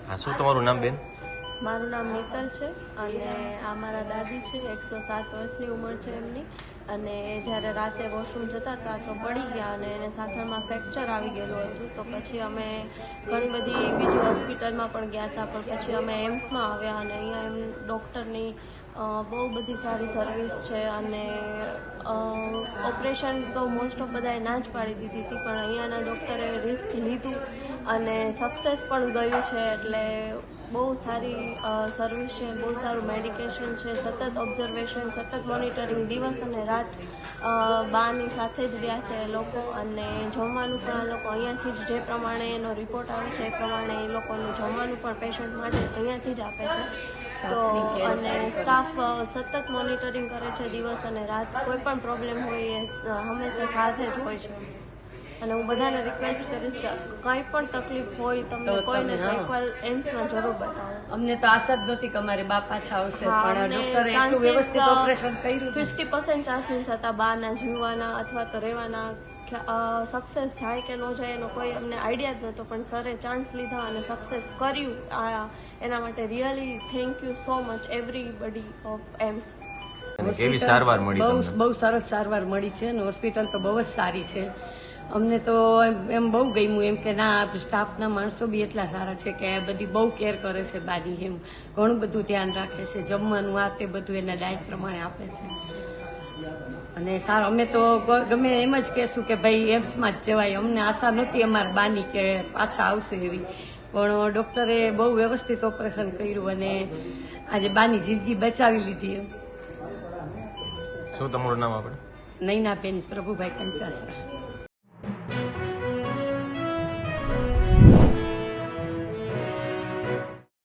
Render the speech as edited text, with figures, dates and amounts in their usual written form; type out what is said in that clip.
હા, શું તમારું નામ બેન? મારું નામ મિત્તલ છે અને આ મારા દાદી છે. 107 વર્ષની ઉંમર છે એમની. અને જ્યારે રાતે વોશરૂમ જતા હતા તો પડી ગયા અને એને સાથળમાં ફ્રેક્ચર આવી ગયેલું હતું. તો પછી અમે ઘણી બધી બીજી હોસ્પિટલમાં પણ ગયા હતા, પણ પછી અમે એમ્સમાં આવ્યા અને અહીંયા એમ ડૉક્ટરની બહુ બધી સારી સર્વિસ છે અને ઓપરેશન તો મોસ્ટ ઓફ બધાએ ના જ પાડી દીધી હતી, પણ અહીંયાના ડૉક્ટરે રિસ્ક લીધું અને સક્સેસ પણ ગયું છે. એટલે બહુ સારી સર્વિસ છે, બહુ સારું મેડિકેશન છે, સતત ઓબ્ઝર્વેશન, સતત મોનિટરિંગ, દિવસ અને રાત બાની સાથે જ રહ્યા છે એ લોકો. અને જમવાનું પણ આ લોકો અહીંયાથી જ જે પ્રમાણે એનો રિપોર્ટ આવે છે એ પ્રમાણે એ લોકોનું જમવાનું પણ પેશન્ટ માટે અહીંયાથી જ આપે છે. તો અને સ્ટાફ સતત મોનિટરિંગ કરે છે દિવસ અને રાત. કોઈ પણ પ્રોબ્લેમ હોય એ હંમેશા સાથે જ હોય છે. અને હું બધાને રિક્વેસ્ટ કરીશ કે કંઈ પણ તકલીફ હોય તમને કોઈને તો એકવાર એમ્સમાં જરૂર બતાવો. અમને તો આશા જ નહોતી કે અમારે બા પાછા આવશે, પણ ડોક્ટરે એટલું વ્યવસ્થિત ઓપરેશન કર્યું. 50% ચાન્સીસ હતા બાના જીવવાના અથવા તો રહેવાના. સક્સેસ જાય કે ન જાય એનો કોઈ અમને આઈડિયા જ નહોતો, પણ સરે ચાન્સ લીધા અને સક્સેસ કર્યું. એના માટે really thank you so much everybody of AIIMS. કેવી સારવાર મળી તમને? બહુ સરસ સારવાર મળી છે અને હોસ્પિટલ તો બહુ જ સારી છે. અમને તો એમ બહુ ગમ્યું, એમ કે ના સ્ટાફના માણસો બી એટલા સારા છે કે બધી બહુ કેર કરે છે બાની. એમ ઘણું બધું ધ્યાન રાખે છે, જમવાનું આ તે બધું એના ડાયટ પ્રમાણે આપે છે. અને સારું, અમે તો ગમે એમ જ કહેશું કે ભાઈ એમ્સમાં જ જવાય. અમને આશા નહોતી અમારા બાની કે પાછા આવશે એવી, પણ ડૉક્ટરે બહુ વ્યવસ્થિત ઓપરેશન કર્યું અને આજે બાની જિંદગી બચાવી લીધી. શું તમારું નામ આપણે? નૈનાબેન પ્રભુભાઈ કંચાસરા.